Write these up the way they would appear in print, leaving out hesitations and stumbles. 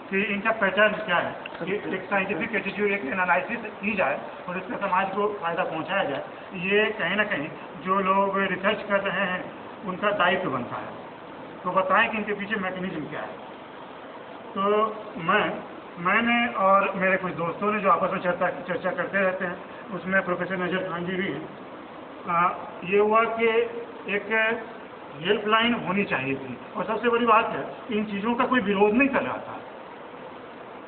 कि इनका पैटर्न क्या है, कि एक साइंटिफिक एटीट्यूड, एक एनालिसिस की जाए और इससे समाज को फायदा पहुंचाया जाए। ये कहीं ना कहीं जो लोग रिसर्च कर रहे हैं उनका दायित्व बनता है। तो बताएं कि इनके पीछे मैकेनिज्म क्या है। तो मैंने और मेरे कुछ दोस्तों ने जो आपस में चर्चा करते रहते हैं, उसमें प्रोफेसर नजर खान जी भी हैं। ये हुआ कि एक हेल्पलाइन होनी चाहिए थी, और सबसे बड़ी बात है इन चीज़ों का कोई विरोध नहीं कर रहा था।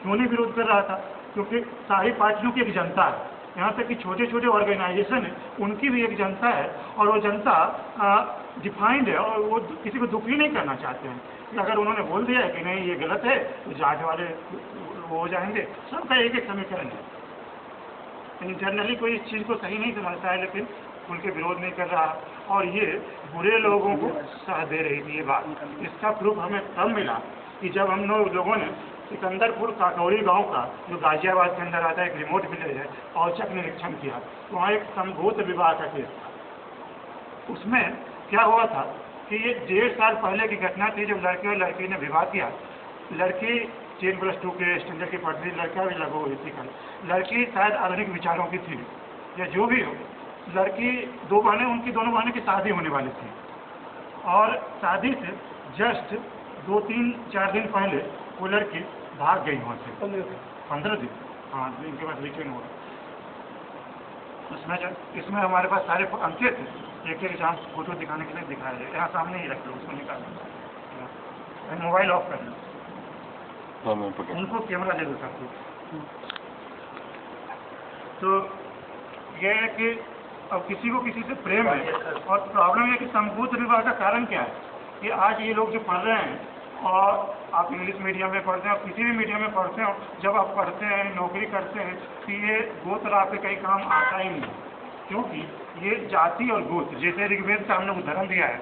क्यों नहीं विरोध कर रहा था? क्योंकि सारी पार्टियों की एक जनता है, यहाँ तक कि छोटे छोटे ऑर्गेनाइजेशन है उनकी भी एक जनता है, और वो जनता डिफाइंड है और वो किसी को दुखी नहीं करना चाहते हैं। कि अगर उन्होंने बोल दिया है कि नहीं ये गलत है तो जांच वाले वो हो जाएंगे। सबका एक एक समीकरण है। इंटरनली कोई इस चीज़ को सही नहीं समझता है, लेकिन खुल के विरोध नहीं कर रहा, और ये बुरे लोगों को साथ दे रही थी ये बात। इसका प्रूफ हमें तब मिला कि जब हम लोगों ने सिकंदरपुर काकौड़ी गांव का, जो गाजियाबाद के अंदर आता है, एक रिमोट विलेज है, औचक निरीक्षण किया। वहाँ एक समभूत विवाह का केस था। उसमें क्या हुआ था कि ये 1.5 साल पहले की घटना थी, जब लड़के और लड़की ने विवाह किया। लड़की 10+2 के स्टैंडर्ड की पढ़ती, लड़का भी लगभग इसी का। लड़की शायद आधुनिक विचारों की थी या जो भी हो। लड़की 2 बहनें, उनकी दोनों बहनें की शादी होने वाली थी, और शादी से जस्ट 2-3-4 दिन पहले वो लड़की भाग गई वहाँ से। 15 दिन, हाँ, इनके पास वीकेंड हुआ। इसमें हमारे पास सारे अंके थे, एक एक एग्जाम फोटो दिखाने के लिए दिखाया जाए। यहाँ सामने ही रख लो, उसको निकाल लो, मोबाइल ऑफ कर लो, उनको कैमरा दे दो सबको। तो यह है कि अब किसी को किसी से प्रेम है, और प्रॉब्लम है कि समभूत विवाह का कारण क्या है कि आज ये लोग जो पढ़ रहे हैं, और आप इंग्लिश मीडियम में पढ़ते हैं और किसी भी मीडियम में पढ़ते हो, जब आप पढ़ते हैं, नौकरी करते हैं, तो ये गोत्र आपके कहीं काम आता ही नहीं। क्योंकि ये जाति और गोत्र, जैसे ऋग्वेद का हमने उदाहरण दिया है,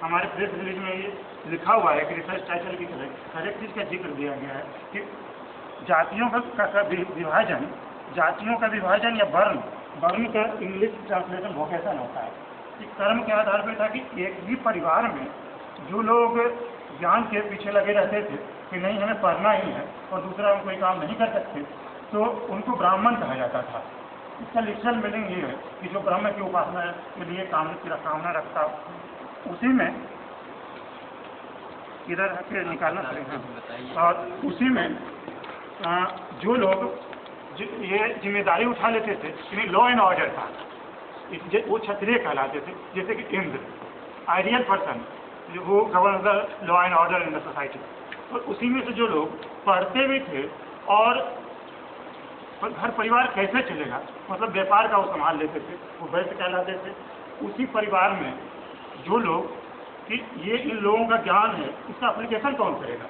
हमारे प्रेस रिलीज में ये लिखा हुआ है कि रिसर्च टाइटल की तरह हर एक चीज़ का जिक्र दिया गया है कि जातियों का विभाजन, जातियों का विभाजन या वर्ण का इंग्लिश ट्रांसलेशन वोकेशन होता है। कि कर्म के आधार पर था कि एक ही परिवार में जो लोग ज्ञान के पीछे लगे रहते थे कि नहीं हमें पढ़ना ही है और दूसरा हम कोई काम नहीं कर सकते, तो उनको ब्राह्मण कहा जाता था। इसका लिटरल मीनिंग ये है कि जो ब्रह्म की उपासना के लिए कामना रखता, उसी में इधर के निकालना पड़ेगा। और उसी में जो लोग ये जिम्मेदारी उठा लेते थे, यानी लॉ एंड ऑर्डर था, वो क्षत्रिय कहलाते थे। जैसे कि इंद्र, आइडियल पर्सन, वो govern the law and order in the society. और उसी में से जो लोग पढ़ते भी थे, और घर परिवार कैसे चलेगा, मतलब व्यापार का वो संभाल लेते थे, वो वैश्य कहलाते थे। उसी परिवार में जो लोग कि ये इन लोगों का ज्ञान है, इसका एप्लीकेशन कौन करेगा?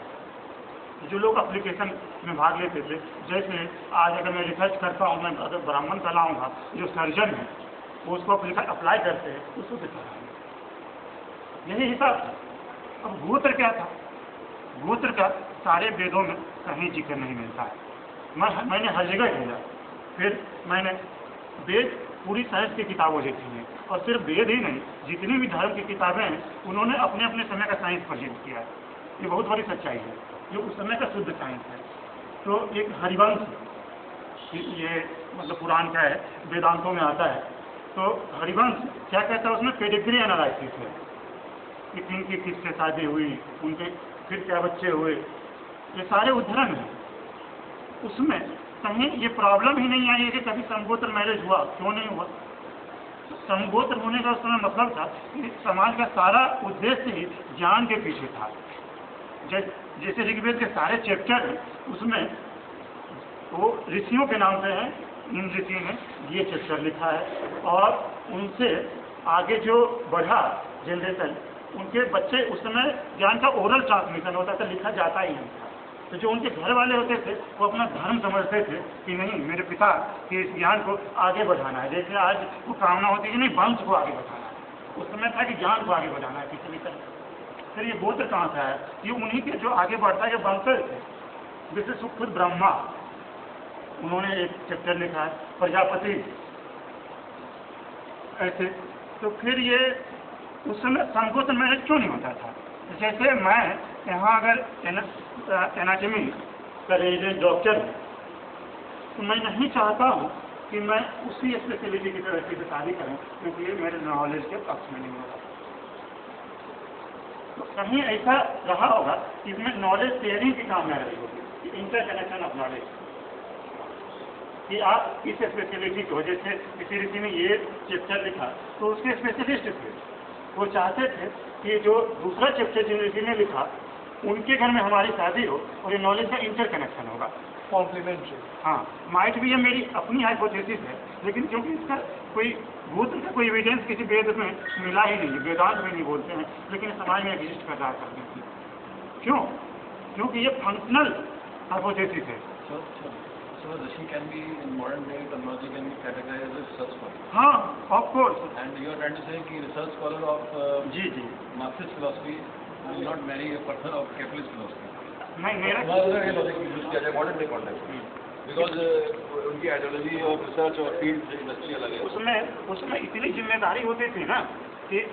जो लोग एप्लीकेशन में भाग लेते थे, जैसे आज अगर मैं रिसर्च करता हूँ, मैं अगर ब्राह्मण कहलाऊँगा, जो सर्जन है वो उसको अप्लाई करते हैं, उसको दिखाना, यही हिसाब था। अब गोत्र क्या था? गोत्र का सारे वेदों में कहीं जिक्र नहीं मिलता है। मैंने हर जगह ढूंढा, फिर मैंने वेद पूरी साइंस की किताबों देखी हैं, और सिर्फ वेद ही नहीं, जितनी भी धर्म की किताबें हैं उन्होंने अपने अपने समय का साइंस प्रेजेंट किया है। ये बहुत बड़ी सच्चाई है, ये उस समय का शुद्ध साइंस है। तो एक हरिवंश, ये मतलब पुराण का है, वेदांतों में आता है। तो हरिवंश क्या कहता है, उसमें पेडिग्री एनालिसिस है कि किनकी किससे शादी हुई, उनके फिर क्या बच्चे हुए, ये सारे उदाहरण हैं। उसमें कहीं ये प्रॉब्लम ही नहीं आई है कि कभी समगोत्र मैरिज हुआ, क्यों नहीं हुआ। समगोत्र होने का उस समय मतलब था कि समाज का सारा उद्देश्य ही ज्ञान के पीछे था। जैसे ऋग्वेद के सारे चैप्टर हैं, उसमें वो ऋषियों के नाम से हैं, इन ऋषि ने ये चैप्टर लिखा है, और उनसे आगे जो बढ़ा जनरेशन, उनके बच्चे, उस समय ज्ञान का ओरल ट्रांसमिशन होता था, लिखा जाता ही नहीं था। तो जो उनके घर वाले होते थे वो अपना धर्म समझते थे कि नहीं, मेरे पिता के इस ज्ञान को आगे बढ़ाना है। जैसे आज वो कामना होती है कि नहीं, वंश को आगे बढ़ाना है, उस समय था कि ज्ञान को आगे बढ़ाना है किसी भी तरह। फिर ये गोत्र कहाँ से आया? ये उन्हीं के जो आगे बढ़ता है वंशज थे। जैसे खुद ब्रह्मा, उन्होंने एक चैप्टर लिखा है प्रजापति, ऐसे। तो फिर ये उस समय समगोत्र मैरिज क्यों नहीं होता था? जैसे मैं यहाँ अगर एनाटॉमी का रेजिडेंट डॉक्टर हूँ, तो मैं नहीं चाहता हूँ कि मैं उसी स्पेशलिटी की तरह से शादी करूँ, क्योंकि ये मेरे नॉलेज के पक्ष में नहीं होगा। तो कहीं ऐसा रहा होगा कि इसमें नॉलेज शेयरिंग की काम रही होगी, इंटरकनेक्शन ऑफ नॉलेज, कि आप इस स्पेशलिटी की वजह से किसी ऋषि ने ये चैप्टर लिखा तो उसके स्पेशलिस्ट थे, वो चाहते थे कि जो दूसरा चैप्टर जिन ऋषि ने लिखा उनके घर में हमारी शादी हो और ये नॉलेज का इंटरकनेक्शन होगा, कॉम्प्लीमेंट्री। हाँ, माइट भी ये मेरी अपनी हाइपोथेसिस है, लेकिन क्योंकि इसका कोई भूत का कोई एविडेंस किसी वेद में मिला ही नहीं, वेदांत में नहीं बोलते हैं, लेकिन समाज में एग्जिस्ट कर रहा है। क्यों? क्योंकि ये फंक्शनल हाइपोथेसिस है। So Rishi can be, in modern day terminology, can be categorized as a research scholar. हाँ, of course. And you are trying to say कि research scholar of Marxist philosophy will not marry a person of capitalist philosophy. नहीं, मेरा use किया जाए modern day context, because उनकी ideology और research और field industry अलग है। उसमें इतनी जिम्मेदारी होती थी ना कि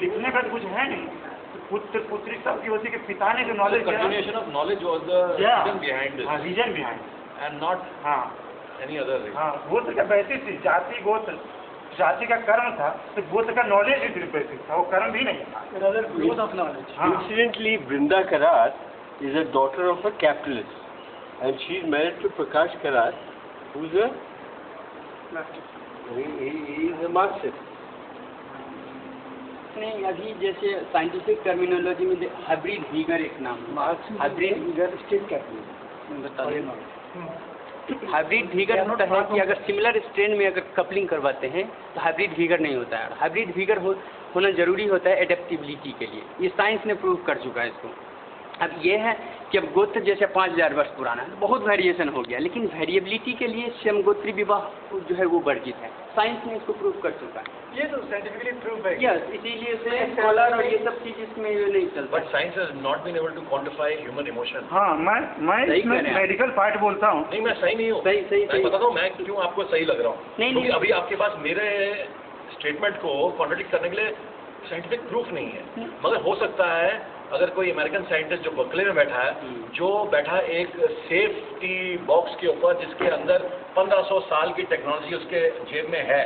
लिखने का तो कुछ है नहीं, पुत्र पुत्री सबकी होती कि पिता ने जो knowledge, continuation of knowledge was the reason behind this, reason behind and not any other thing. हाँ, गोत्र का बेसिस थी, जाति गोत्र, जाति का कर्म था, तो गोत्र का नॉलेज ही सिर्फ बेसिस था, वो कर्म भी नहीं था। growth of knowledge. Incidentally, Brinda Karat is a daughter of a capitalist, and she is married to Prakash Karat, who is a he is a Marxist. नहीं, अभी जैसे साइंटिफिक टर्मिनोलॉजी में हाइब्रिड वीगर एक नाम, हाइब्रिड वीगर स्टेट कैपिटल बता दें। Hybrid Uyghur होता है कि अगर सिमिलर स्ट्रेन में अगर कपलिंग करवाते हैं तो हाइब्रिड वीगर नहीं होता है। हाइब्रिड वीगर होना जरूरी होता है एडेप्टिबिलिटी के लिए, ये साइंस ने प्रूव कर चुका है इसको। अब ये है कि अब गोत्र जैसे 5000 वर्ष पुराना है, बहुत वेरिएशन हो गया, लेकिन वेरिएबिलिटी के लिए समगोत्री विवाह जो है वो वर्जित है, साइंस ने इसको प्रूव कर चुका है। ये तो साइंटिफिकली प्रूव है। यस, इसीलिए से स्कॉलर और ये सब चीज इसमें नहीं चलता। But science has not been able to quantify human emotion. हाँ, मैं इसमें मेडिकल पार्ट बोलता हूँ। नहीं, मैं सही नहीं हूँ। सही मैं बताता हूँ मैं क्यों आपको सही लग रहा हूँ। क्योंकि अभी आपके पास मेरे स्टेटमेंट को कॉन्ट्रडिक्ट करने के लिए साइंटिफिक प्रूफ नहीं है, मगर हो सकता है अगर कोई अमेरिकन साइंटिस्ट जो बर्कले में बैठा है, जो बैठा एक सेफ्टी बॉक्स के ऊपर जिसके अंदर 1500 साल की टेक्नोलॉजी उसके जेब में है,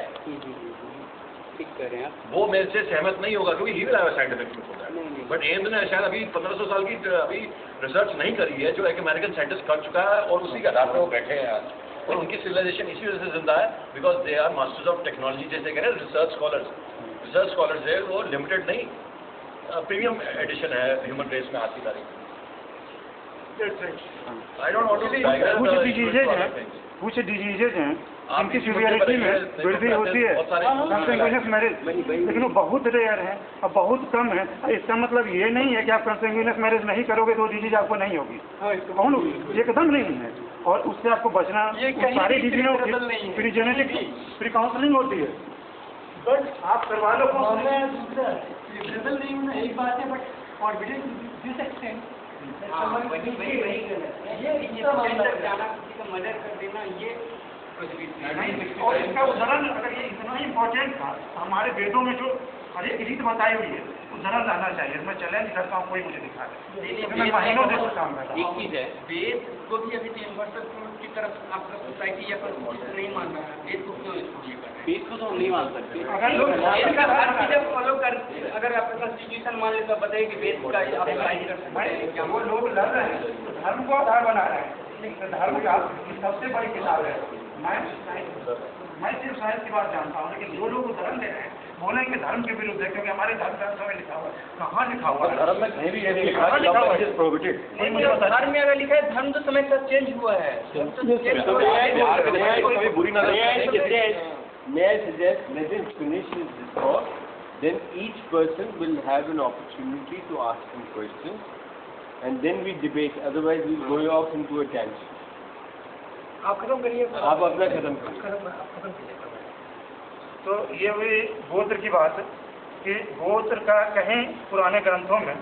ठीक कह रहे हैं आप, वो मेरे से सहमत नहीं होगा, क्योंकि he will have a scientific proof होता है। बट एम्स ने शायद अभी 1500 साल की अभी रिसर्च नहीं करी है, जो एक अमेरिकन साइंटिस्ट कर चुका है और उसी के आधार पर वो बैठे हैं आज, और उनकी सिविलाइजेशन इसी वजह से जिंदा है because they are masters of technology. जैसे कह रहे हैं रिसर्च स्कॉलर्स है, वो लिमिटेड नहीं, प्रीमियम एडिशन है ह्यूमन रेस में आज की तारीख में। आई डोंट वांट टू कुछ डिजीजेज हैं जिनकी सीवियरिटी में वृद्धि होती है, कंसेंगुइनस मैरिज, लेकिन वो बहुत रेयर है और बहुत कम है। इसका मतलब ये नहीं है कि आप कंसेंगुइनस मैरिज नहीं करोगे तो डिजीज आपको नहीं होगी, कौन होगी? एकदम नहीं है, और उससे आपको बचना, सारी डिजीजों की प्री जेनेटिक प्री काउंसलिंग होती है, बट आप करवा लो। नहीं होना एक बात है, but forbidden this extent murder कर देना, ये और इसका उदाहरण अगर ये इतना ही इम्पोर्टेंट था, हमारे वेदों में जो हर एक रीत बताई हुई है उदाहरण लाना चाहिए। मैं चैलेंज करता हूँ, कोई मुझे दिखा दे, मैं महीनों से काम करता हूँ। एक चीज है, वेद को भी अभी यूनिवर्सल की तरफ आपका सोसाइटी या कॉन्स्टिट्यूशन नहीं मान रहा है, वेद को क्यों इसको ये कर रहे हैं? वेद को तो हम नहीं मान सकते। अगर लोग वेद का हर चीज फॉलो कर, अगर आप कॉन्स्टिट्यूशन मान ले तो बताइए कि वेद का आप अप्लाई कर सकते हैं क्या? वो लोग लड़ रहे हैं तो धर्म को आधार बना रहे हैं, धर्म का सबसे बड़ी किताब है। मैं सिर्फ साइंस की बात जानता हूँ, लेकिन जो लोग धर्म दे रहे हैं बोलेंगे धर्म के विरुद्ध है, क्योंकि हमारे धर्म ग्रंथों में लिखा हुआ है। कहाँ लिखा हुआ है? धर्म में कहीं भी ये नहीं लिखा है, धर्म में अगर लिखा है, धर्म तो समय साथ चेंज हुआ है। May I suggest, let him finish his discourse, then each person will have an opportunity to ask him questions, and then we debate. Otherwise, we'll go off into a tangent. आप खत्म करिए। आप अपना खत्म करिए। तो ये हुई गोत्र की बात कि गोत्र का कहीं पुराने ग्रंथों में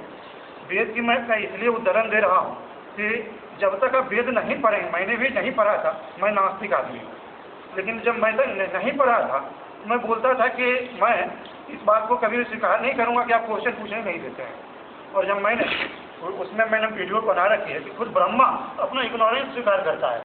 वेद की मैं इसलिए उदाहरण दे रहा हूँ कि जब तक आप वेद नहीं पढ़ेंगे, मैंने भी नहीं पढ़ा था, मैं नास्तिक आदमी हूँ, लेकिन जब मैं नहीं पढ़ा था मैं बोलता था कि मैं इस बात को कभी स्वीकार नहीं करूँगा कि आप क्वेश्चन पूछने नहीं देते हैं। और जब मैंने उसमें मैंने वीडियो बना रखी है कि खुद ब्रह्मा अपना इग्नोरेंस स्वीकार करता है